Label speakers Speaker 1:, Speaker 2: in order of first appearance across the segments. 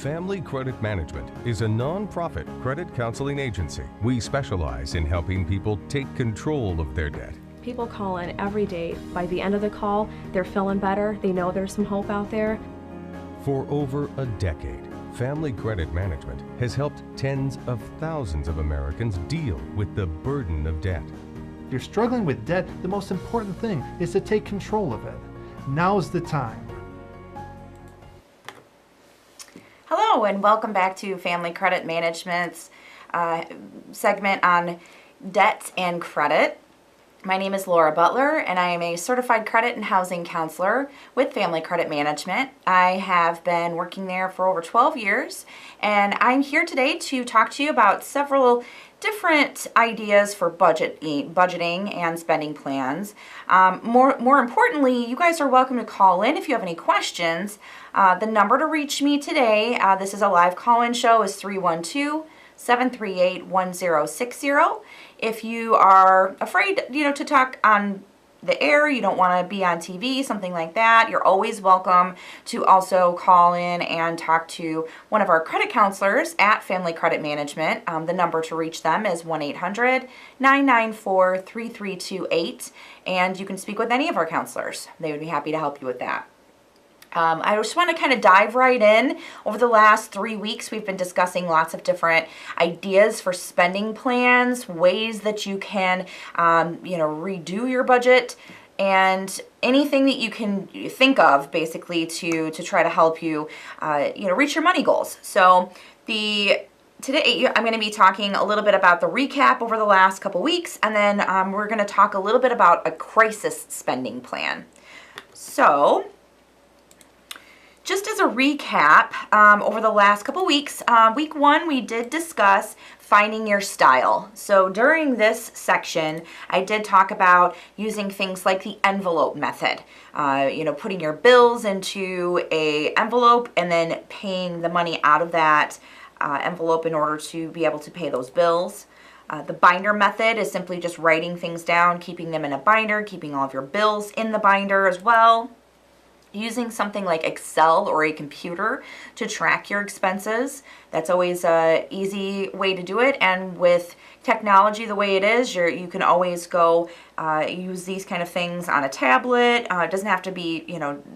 Speaker 1: Family Credit Management is a non-profit credit counseling agency. We specialize in helping people take control of their debt.
Speaker 2: People call in every day. By the end of the call, they're feeling better. They know there's some hope out there.
Speaker 1: For over a decade, Family Credit Management has helped tens of thousands of Americans deal with the burden of debt.
Speaker 3: If you're struggling with debt, the most important thing is to take control of it. Now's the time.
Speaker 4: Hello and welcome back to Family Credit Management's segment on debt and credit. My name is Laura Butler and I am a certified credit and housing counselor with Family Credit Management. I have been working there for over 12 years and I'm here today to talk to you about several different ideas for budgeting and spending plans. More importantly, you guys are welcome to call in if you have any questions. The number to reach me today, this is a live call-in show, is 312-738-1060. If you are afraid, to talk on the air, you don't want to be on TV, something like that, you're always welcome to also call in and talk to one of our credit counselors at Family Credit Management. The number to reach them is 1-800-994-3328, and you can speak with any of our counselors. They would be happy to help you with that. I just want to kind of dive right in. Over the last 3 weeks, we've been discussing lots of different ideas for spending plans, ways that you can, redo your budget, and anything that you can think of, basically, to try to help you, reach your money goals. So today, I'm going to be talking a little bit about the recap over the last couple weeks, and then we're going to talk a little bit about a crisis spending plan. So, just as a recap, over the last couple weeks, week one, we did discuss finding your style. So during this section, I did talk about using things like the envelope method. Putting your bills into an envelope and then paying the money out of that envelope in order to be able to pay those bills. The binder method is simply just writing things down, keeping them in a binder, keeping all of your bills in the binder as well. Using something like Excel or a computer to track your expenses. That's always an easy way to do it. And with technology the way it is, you can always go use these kind of things on a tablet. It doesn't have to be,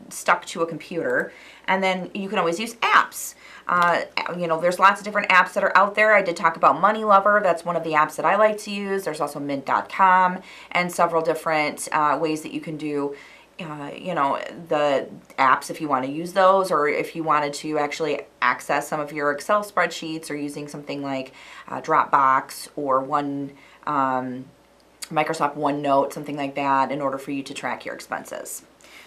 Speaker 4: stuck to a computer. And then you can always use apps. There's lots of different apps that are out there. I did talk about Money Lover. That's one of the apps that I like to use. There's also Mint.com and several different ways that you can do the apps if you want to use those, or if you wanted to actually access some of your Excel spreadsheets, or using something like Dropbox or Microsoft OneNote, something like that, in order for you to track your expenses.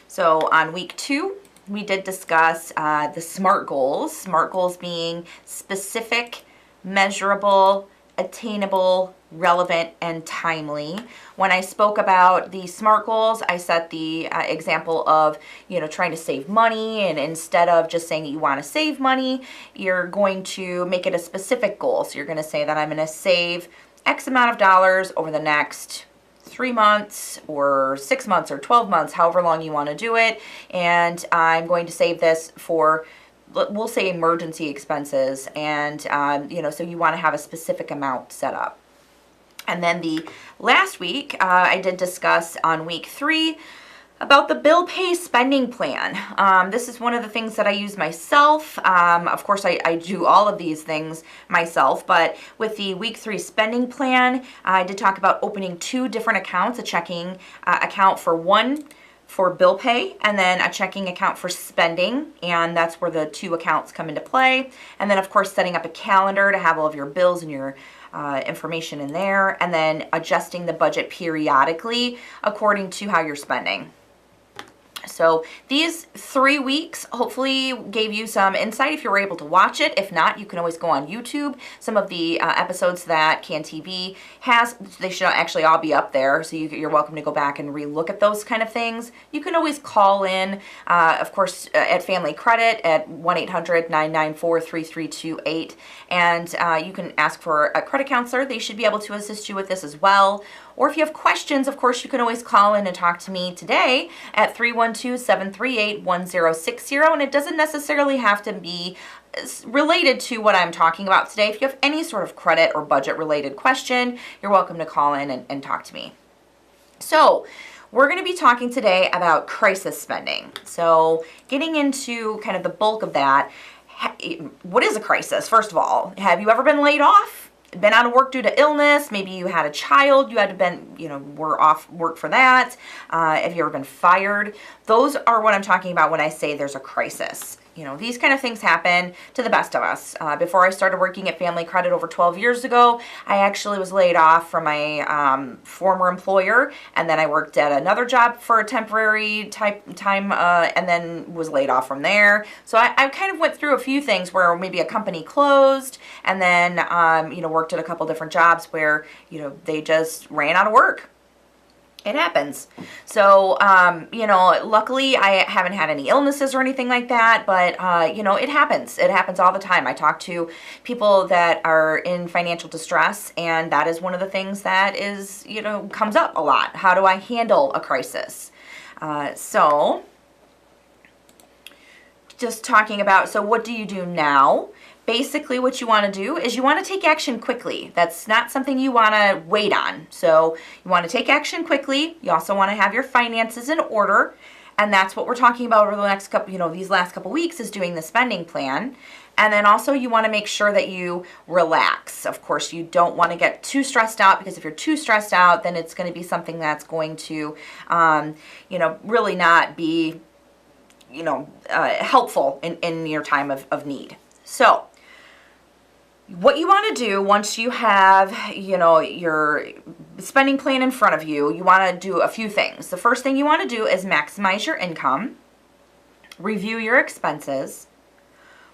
Speaker 4: So on week 2, we did discuss the SMART goals. SMART goals being specific, measurable, attainable, relevant, and timely. When I spoke about the SMART goals, I set the example of, trying to save money, and instead of just saying that you want to save money, you're going to make it a specific goal. So you're going to say that I'm going to save X amount of dollars over the next 3 months or 6 months or 12 months, however long you want to do it, and I'm going to save this for, we'll say, emergency expenses, and so you want to have a specific amount set up. And then the last week, I did discuss on week 3 about the bill pay spending plan. This is one of the things that I use myself. Of course, I do all of these things myself, but with the week 3 spending plan, I did talk about opening 2 different accounts, a checking account for bill pay, and then a checking account for spending, and that's where the 2 accounts come into play. And then, of course, setting up a calendar to have all of your bills and your information in there, and then adjusting the budget periodically according to how you're spending. So these 3 weeks hopefully gave you some insight if you were able to watch it. If not, you can always go on YouTube. Some of the episodes that CanTV has, they should actually all be up there, so you're welcome to go back and re-look at those kind of things. You can always call in, of course, at Family Credit at 1-800-994-3328, and you can ask for a credit counselor. They should be able to assist you with this as well. Or if you have questions, of course, you can always call in and talk to me today at 312-738-1060. And it doesn't necessarily have to be related to what I'm talking about today, if you have any sort of credit or budget related question, you're welcome to call in and talk to me. So we're going to be talking today about crisis spending. So getting into kind of the bulk of that, what is a crisis? First of all, have you ever been laid off? Been out of work due to illness? Maybe you had a child, you had to been, were off work for that. Have you ever been fired? Those are what I'm talking about when I say there's a crisis. These kind of things happen to the best of us. Before I started working at Family Credit over 12 years ago, I actually was laid off from my former employer, and then I worked at another job for a temporary time, and then was laid off from there. So I kind of went through a few things where maybe a company closed, and then worked at a couple different jobs where they just ran out of work. It happens. So, luckily I haven't had any illnesses or anything like that, but, it happens. It happens all the time. I talk to people that are in financial distress, and that is one of the things that is, comes up a lot. How do I handle a crisis? Just talking about, so what do you do now? Basically, what you want to do is you want to take action quickly. That's not something you want to wait on. So you want to take action quickly. You also want to have your finances in order. And that's what we're talking about over the next couple, these last couple weeks, is doing the spending plan. And then also you want to make sure that you relax. Of course, you don't want to get too stressed out, because if you're too stressed out, then it's going to be something that's going to, really not be, helpful in your time of need. So what you want to do once you have, your spending plan in front of you, you want to do a few things. The first thing you want to do is maximize your income, review your expenses,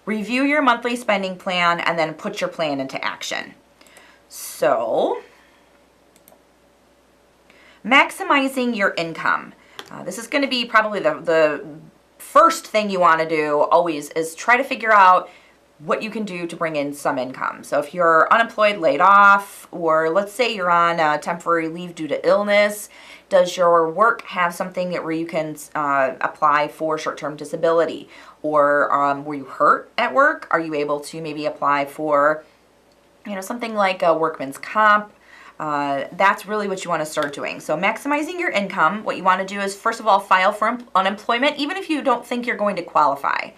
Speaker 4: review your monthly spending plan, and then put your plan into action. So, maximizing your income. This is going to be probably the first thing you want to do always, is try to figure out what you can do to bring in some income. So if you're unemployed, laid off, or let's say you're on temporary leave due to illness, does your work have something where you can apply for short-term disability? Or were you hurt at work? Are you able to maybe apply for, something like a workman's comp? That's really what you want to start doing. So maximizing your income, what you want to do is, first of all, file for unemployment, even if you don't think you're going to qualify.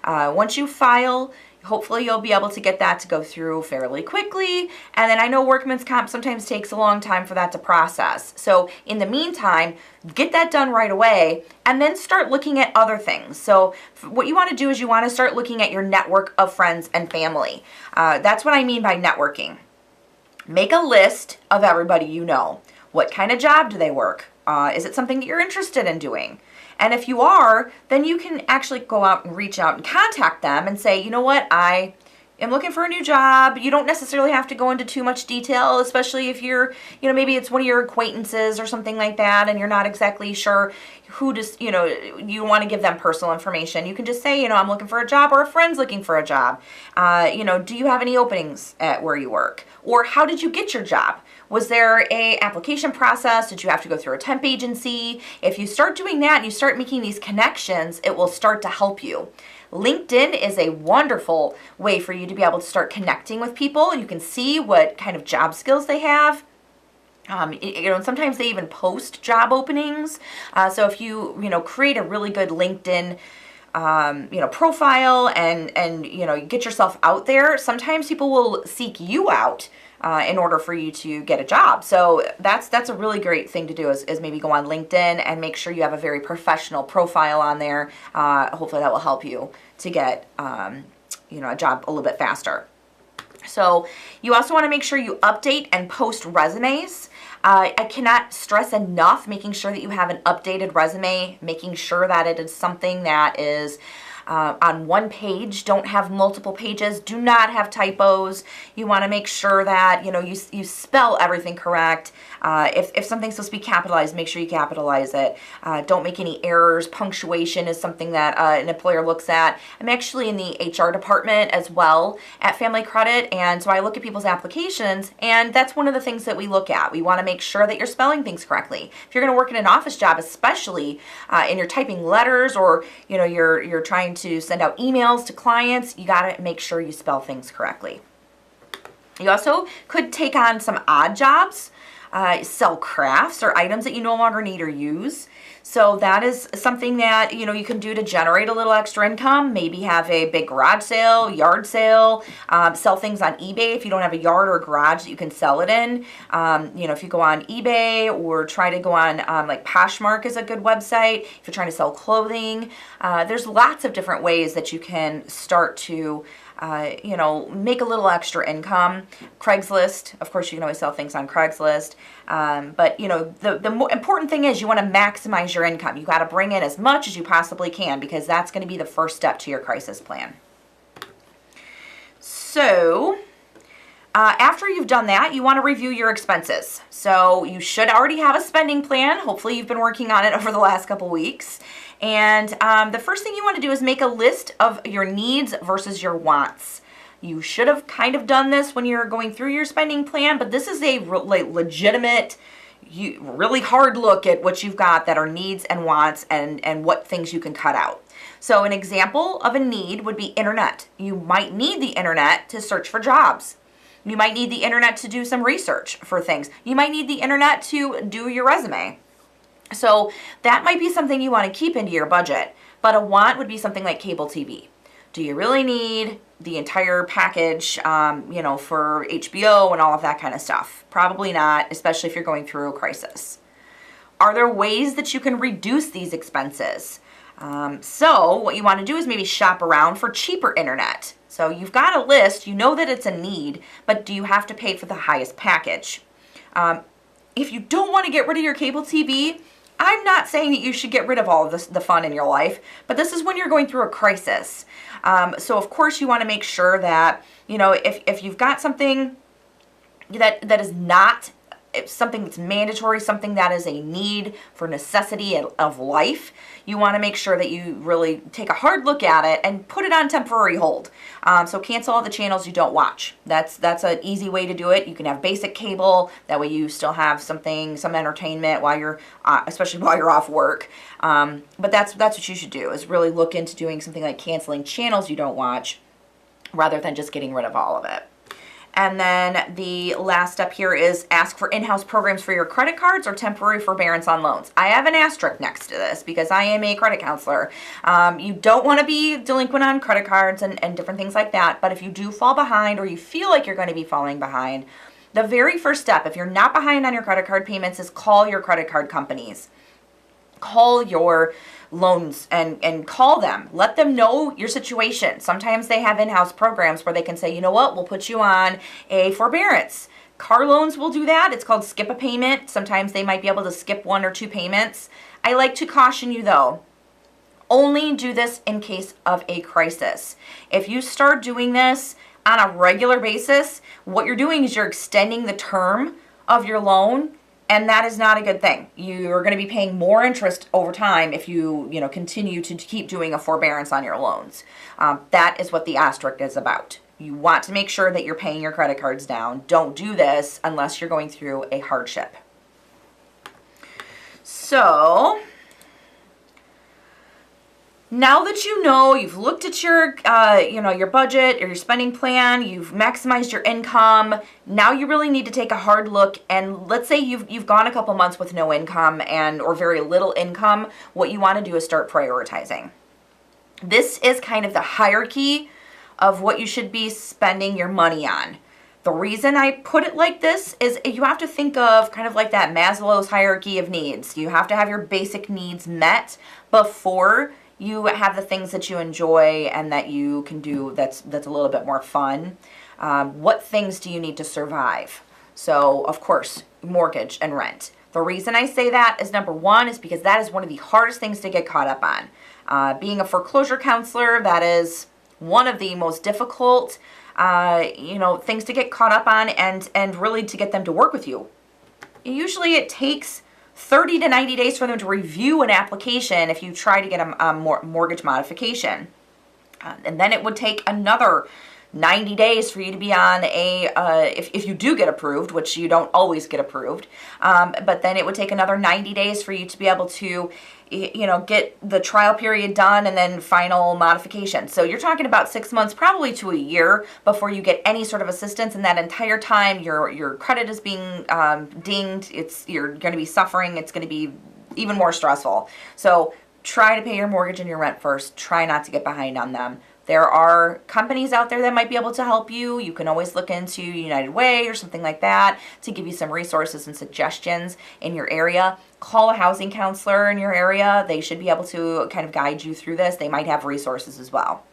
Speaker 4: Once you file, hopefully you'll be able to get that to go through fairly quickly. And then I know workman's comp sometimes takes a long time for that to process. So in the meantime, get that done right away, and then start looking at other things. So what you want to do is you want to start looking at your network of friends and family. That's what I mean by networking. Make a list of everybody you know. What kind of job do they work? Is it something that you're interested in doing? And if you are, then you can actually go out and reach out and contact them and say, you know what, I am looking for a new job. You don't necessarily have to go into too much detail, especially if you're, maybe it's one of your acquaintances or something like that, and you're not exactly sure who just, you want to give them personal information. You can just say, I'm looking for a job, or a friend's looking for a job. Do you have any openings at where you work? Or how did you get your job? Was there a application process? Did you have to go through a temp agency? If you start doing that and you start making these connections, it will start to help you. LinkedIn is a wonderful way for you to be able to start connecting with people. You can see what kind of job skills they have. Sometimes they even post job openings. So if you, create a really good LinkedIn profile and get yourself out there, sometimes people will seek you out in order for you to get a job. So that's a really great thing to do, is maybe go on LinkedIn and make sure you have a very professional profile on there. Hopefully that will help you to get a job a little bit faster. So you also want to make sure you update and post resumes. I cannot stress enough making sure that you have an updated resume, making sure that it is something that is on one page. Don't have multiple pages. Do not have typos. You want to make sure that you spell everything correct. If something's supposed to be capitalized, make sure you capitalize it. Don't make any errors. Punctuation is something that an employer looks at. I'm actually in the HR department as well at Family Credit, and so I look at people's applications, and that's one of the things that we look at. We want to make sure that you're spelling things correctly. If you're going to work in an office job, especially, and you're typing letters, or you're trying to send out emails to clients, you got to make sure you spell things correctly. You also could take on some odd jobs, sell crafts or items that you no longer need or use. So that is something that you can do to generate a little extra income. Maybe have a big garage sale, yard sale, sell things on eBay if you don't have a yard or a garage that you can sell it in. If you go on eBay or try to go on like Poshmark is a good website. If you're trying to sell clothing, there's lots of different ways that you can start to make a little extra income. Craigslist, of course, you can always sell things on Craigslist. But the more important thing is you want to maximize your income. You got to bring in as much as you possibly can, because that's going to be the first step to your crisis plan. So after you've done that, you want to review your expenses. So you should already have a spending plan. Hopefully you've been working on it over the last couple weeks. And the first thing you want to do is make a list of your needs versus your wants. You should have kind of done this when you're going through your spending plan, but this is a legitimate, really hard look at what you've got that are needs and wants, and what things you can cut out. So an example of a need would be internet. You might need the internet to search for jobs. You might need the internet to do some research for things. You might need the internet to do your resume. So that might be something you want to keep into your budget, but a want would be something like cable TV. Do you really need the entire package, for HBO and all of that kind of stuff? Probably not, especially if you're going through a crisis. Are there ways that you can reduce these expenses? So what you want to do is maybe shop around for cheaper internet. So you've got a list, you know that it's a need, but do you have to pay for the highest package? If you don't want to get rid of your cable TV, I'm not saying that you should get rid of all of the fun in your life, but this is when you're going through a crisis. So of course you want to make sure that, if you've got something that is not something that's mandatory, something that is a need for necessity of life, you want to make sure that you really take a hard look at it and put it on temporary hold. So cancel all the channels you don't watch. That's an easy way to do it. You can have basic cable. That way you still have some entertainment while you're, especially while you're off work. But that's what you should do, is really look into doing something like canceling channels you don't watch, rather than just getting rid of all of it. And then the last step here is ask for in-house programs for your credit cards or temporary forbearance on loans. I have an asterisk next to this because I am a credit counselor. You don't want to be delinquent on credit cards and different things like that, but if you do fall behind, or you feel like you're going to be falling behind, the very first step, if you're not behind on your credit card payments, is call your credit card companies. Call your loans and call them. Let them know your situation. Sometimes they have in-house programs where they can say, you know what, we'll put you on a forbearance. Car loans will do that. It's called skip a payment. Sometimes they might be able to skip 1 or 2 payments. I like to caution you though, only do this in case of a crisis. If you start doing this on a regular basis, what you're doing is you're extending the term of your loan, and that is not a good thing. You're going to be paying more interest over time if you continue to keep doing a forbearance on your loans. That is what the asterisk is about. You want to make sure that you're paying your credit cards down. Don't do this unless you're going through a hardship. So now that you've looked at your, your budget or your spending plan, you've maximized your income, now you really need to take a hard look. And let's say you've gone a couple months with no income or very little income. What you want to do is start prioritizing. This is kind of the hierarchy of what you should be spending your money on. The reason I put it like this is you have to think of kind of like that Maslow's hierarchy of needs. You have to have your basic needs met before you have the things that you enjoy and that you can do that's a little bit more fun. What things do you need to survive? So, of course, mortgage and rent. The reason I say that is, number one, is because that is one of the hardest things to get caught up on. Being a foreclosure counselor, that is one of the most difficult things to get caught up on and really to get them to work with you. Usually it takes 30 to 90 days for them to review an application if you try to get a mortgage modification. And then it would take another 90 days for you to be on if you do get approved, which you don't always get approved, but then it would take another 90 days for you to be able to, get the trial period done and then final modification. So you're talking about 6 months, probably to a year, before you get any sort of assistance. And that entire time, your credit is being dinged. You're going to be suffering. It's going to be even more stressful. So try to pay your mortgage and your rent first. Try not to get behind on them. There are companies out there that might be able to help you. You can always look into United Way or something like that to give you some resources and suggestions in your area. Call a housing counselor in your area. They should be able to kind of guide you through this. They might have resources as well.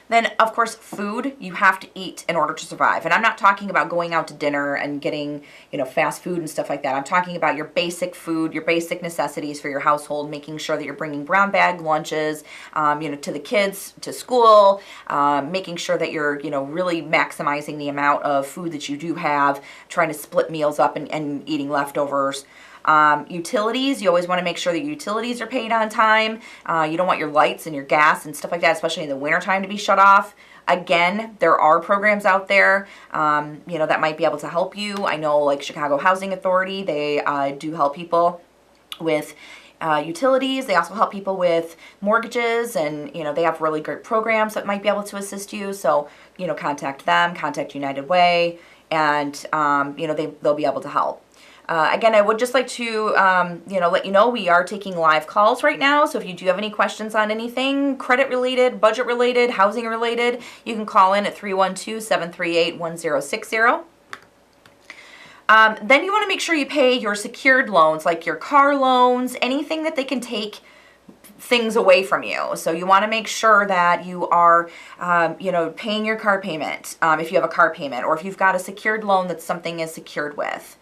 Speaker 4: Then, of course, food you have to eat in order to survive. And I'm not talking about going out to dinner and getting, fast food and stuff like that. I'm talking about your basic food, your basic necessities for your household, making sure that you're bringing brown bag lunches, to the kids, to school, making sure that you're, really maximizing the amount of food that you do have, trying to split meals up and eating leftovers. Utilities, you always want to make sure that your utilities are paid on time. You don't want your lights and your gas and stuff like that, especially in the wintertime, to be shut off. Again, there are programs out there, that might be able to help you. I know like Chicago Housing Authority, they do help people with utilities. They also help people with mortgages, and they have really great programs that might be able to assist you. So contact them, contact United Way, and they'll be able to help. Again, I would just like to, let you know we are taking live calls right now. So if you do have any questions on anything credit related, budget related, housing related, you can call in at 312-738-1060. Then you want to make sure you pay your secured loans, like your car loans, anything that they can take things away from you. So you want to make sure that you are, paying your car payment if you have a car payment, or if you've got a secured loan that something is secured with.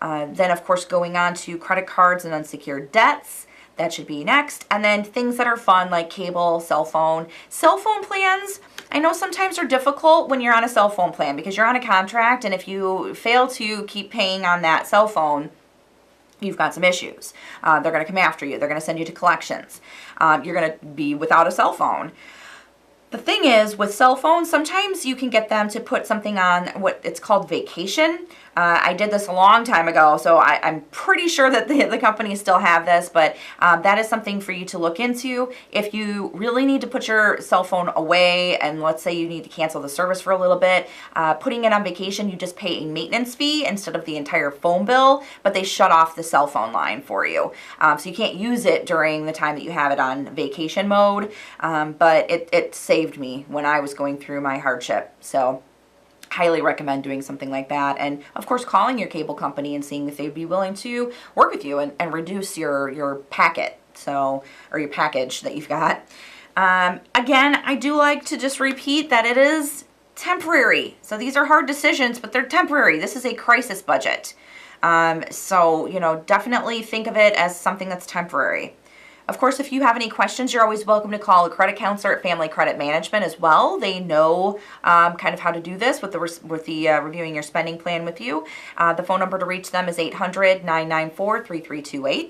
Speaker 4: Then, of course, going on to credit cards and unsecured debts. That should be next. And then things that are fun like cable, cell phone. Cell phone plans, I know sometimes are difficult when you're on a cell phone plan because you're on a contract, and if you fail to keep paying on that cell phone, you've got some issues. They're going to come after you. They're going to send you to collections. You're going to be without a cell phone. The thing is, with cell phones, sometimes you can get them to put something on what it's called vacation. I did this a long time ago, so I'm pretty sure that the companies still have this, but that is something for you to look into. If you really need to put your cell phone away, and let's say you need to cancel the service for a little bit, putting it on vacation, you just pay a maintenance fee instead of the entire phone bill, but they shut off the cell phone line for you. So you can't use it during the time that you have it on vacation mode, but it saved me when I was going through my hardship. So highly recommend doing something like that. And of course, calling your cable company and seeing if they'd be willing to work with you and reduce your packet, or your package that you've got. Again, I do like to just repeat that it is temporary. So these are hard decisions, but they're temporary. This is a crisis budget. So, definitely think of it as something that's temporary. Of course, if you have any questions, you're always welcome to call a credit counselor at Family Credit Management as well. They know kind of how to do this with the reviewing your spending plan with you. The phone number to reach them is 800-994-3328.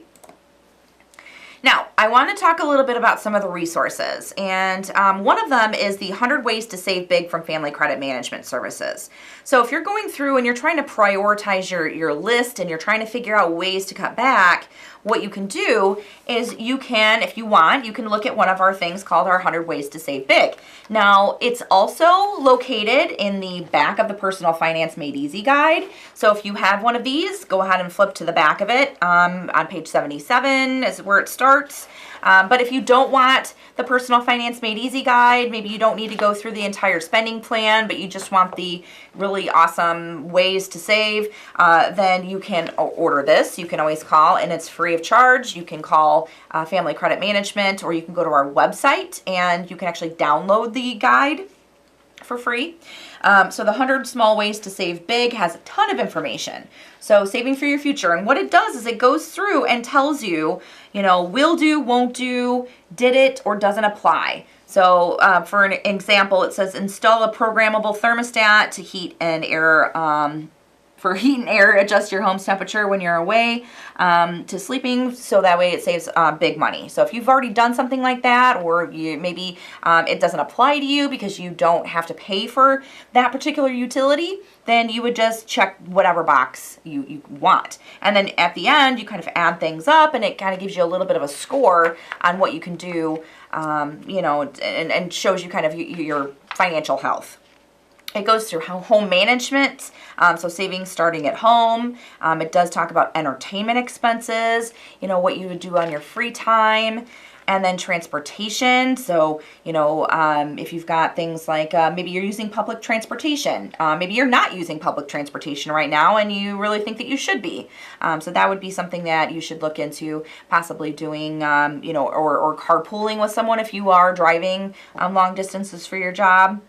Speaker 4: Now, I want to talk a little bit about some of the resources, and one of them is the 100 Ways to Save Big from Family Credit Management Services. So if you're going through and you're trying to prioritize your list and you're trying to figure out ways to cut back, what you can do is you can, if you want, you can look at one of our things called our 100 Ways to Save Big. Now, it's also located in the back of the Personal Finance Made Easy guide. So if you have one of these, go ahead and flip to the back of it. On page 77 is where it starts. But if you don't want the Personal Finance Made Easy guide, maybe you don't need to go through the entire spending plan, but you just want the really awesome ways to save, then you can order this. You can always call, and it's free of charge. You can call Family Credit Management, or you can go to our website and you can actually download the guide for free. So the 100 Small Ways to Save Big has a ton of information. So saving for your future. And what it does is it goes through and tells you, will do, won't do, did it, or doesn't apply. So for an example, it says install a programmable thermostat to heat and air for heat and air, adjust your home's temperature when you're away to sleeping, so that way it saves big money. So if you've already done something like that, or you maybe it doesn't apply to you because you don't have to pay for that particular utility, then you would just check whatever box you want. And then at the end, you kind of add things up, and it kind of gives you a little bit of a score on what you can do, you know, and shows you kind of your financial health. It goes through home management, so savings starting at home. It does talk about entertainment expenses, you know, what you would do on your free time. And then transportation, so, you know, if you've got things like maybe you're using public transportation, maybe you're not using public transportation right now and you really think that you should be. So that would be something that you should look into possibly doing, you know, or carpooling with someone if you are driving long distances for your job.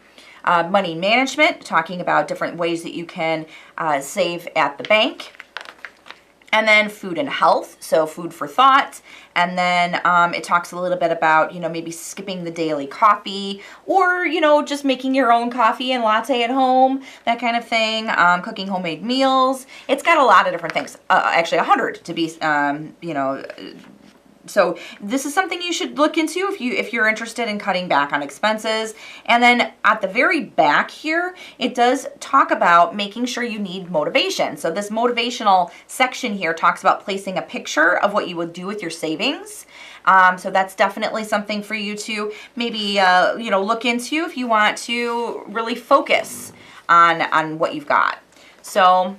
Speaker 4: Money management, talking about different ways that you can save at the bank. And then food and health, so food for thought. And then it talks a little bit about, you know, maybe skipping the daily coffee, or, you know, just making your own coffee and latte at home, that kind of thing. Cooking homemade meals. It's got a lot of different things, actually 100 to be, you know. So this is something you should look into if you're interested in cutting back on expenses. And then at the very back here, it does talk about making sure you need motivation. So this motivational section here talks about placing a picture of what you would do with your savings. So that's definitely something for you to maybe you know, look into if you want to really focus on what you've got. So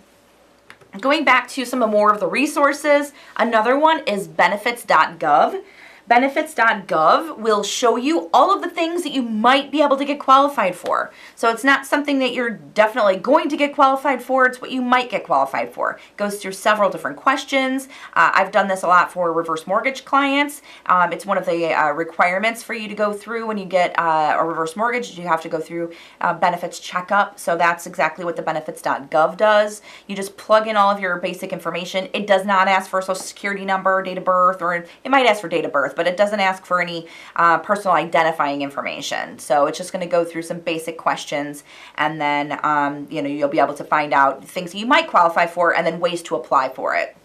Speaker 4: going back to some more of the resources, another one is benefits.gov. Benefits.gov will show you all of the things that you might be able to get qualified for. So it's not something that you're definitely going to get qualified for, it's what you might get qualified for. It goes through several different questions. I've done this a lot for reverse mortgage clients. It's one of the requirements for you to go through when you get a reverse mortgage. You have to go through benefits checkup. So that's exactly what the benefits.gov does. You just plug in all of your basic information. It does not ask for a social security number, date of birth, or it might ask for date of birth, but it doesn't ask for any personal identifying information. So it's just going to go through some basic questions, and then you know, you'll be able to find out things that you might qualify for and then ways to apply for it.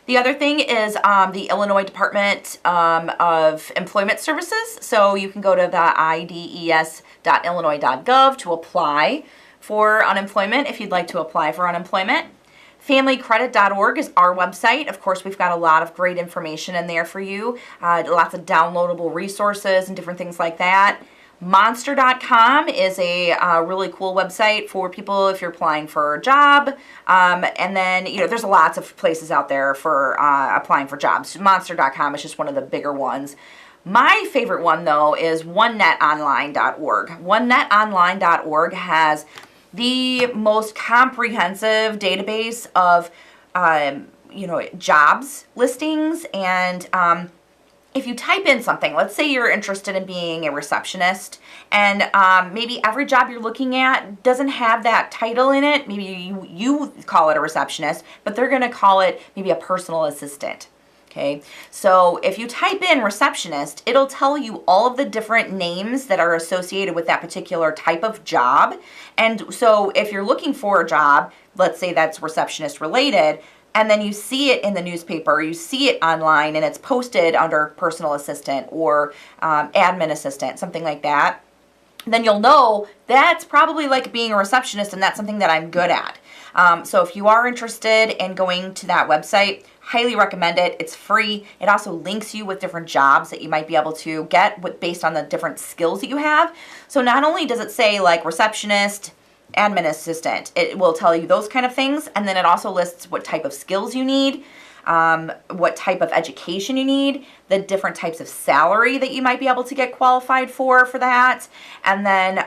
Speaker 4: The other thing is the Illinois Department of Employment Services. So you can go to the ides.illinois.gov to apply for unemployment if you'd like to apply for unemployment. FamilyCredit.org is our website. Of course, we've got a lot of great information in there for you. Lots of downloadable resources and different things like that. Monster.com is a really cool website for people if you're applying for a job. And then, you know, there's lots of places out there for applying for jobs. Monster.com is just one of the bigger ones. My favorite one, though, is OneNetOnline.org. OneNetOnline.org has the most comprehensive database of, you know, jobs listings. And if you type in something, let's say you're interested in being a receptionist, and maybe every job you're looking at doesn't have that title in it. Maybe you call it a receptionist, but they're going to call it maybe a personal assistant. Okay, so if you type in receptionist, it'll tell you all of the different names that are associated with that particular type of job. And so if you're looking for a job, let's say that's receptionist related, and then you see it in the newspaper, you see it online, and it's posted under personal assistant or admin assistant, something like that, then you'll know that's probably like being a receptionist, and that's something that I'm good at. So if you are interested in going to that website, highly recommend it. It's free. It also links you with different jobs that you might be able to get based on the different skills that you have. So not only does it say like receptionist, admin assistant, it will tell you those kind of things, and then it also lists what type of skills you need, what type of education you need, the different types of salary that you might be able to get qualified for that. And then,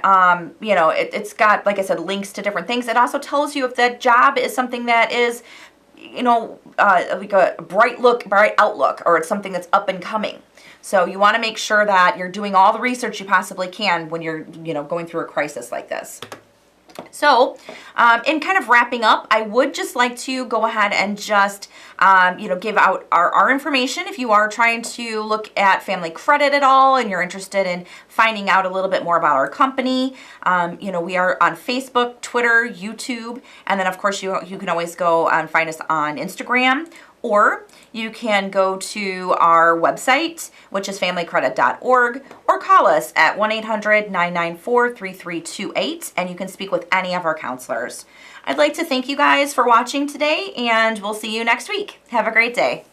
Speaker 4: you know, it's got, like I said, links to different things. It also tells you if that job is something that is, you know, like a bright outlook, or it's something that's up and coming. So you want to make sure that you're doing all the research you possibly can when you're, you know, going through a crisis like this. So, in kind of wrapping up, I would just like to go ahead and just, give out our information. If you are trying to look at Family Credit at all and you're interested in finding out a little bit more about our company, we are on Facebook, Twitter, YouTube, and then of course you can always go and find us on Instagram. Or you can go to our website, which is familycredit.org, or call us at 1-800-994-3328, and you can speak with any of our counselors. I'd like to thank you guys for watching today, and we'll see you next week. Have a great day.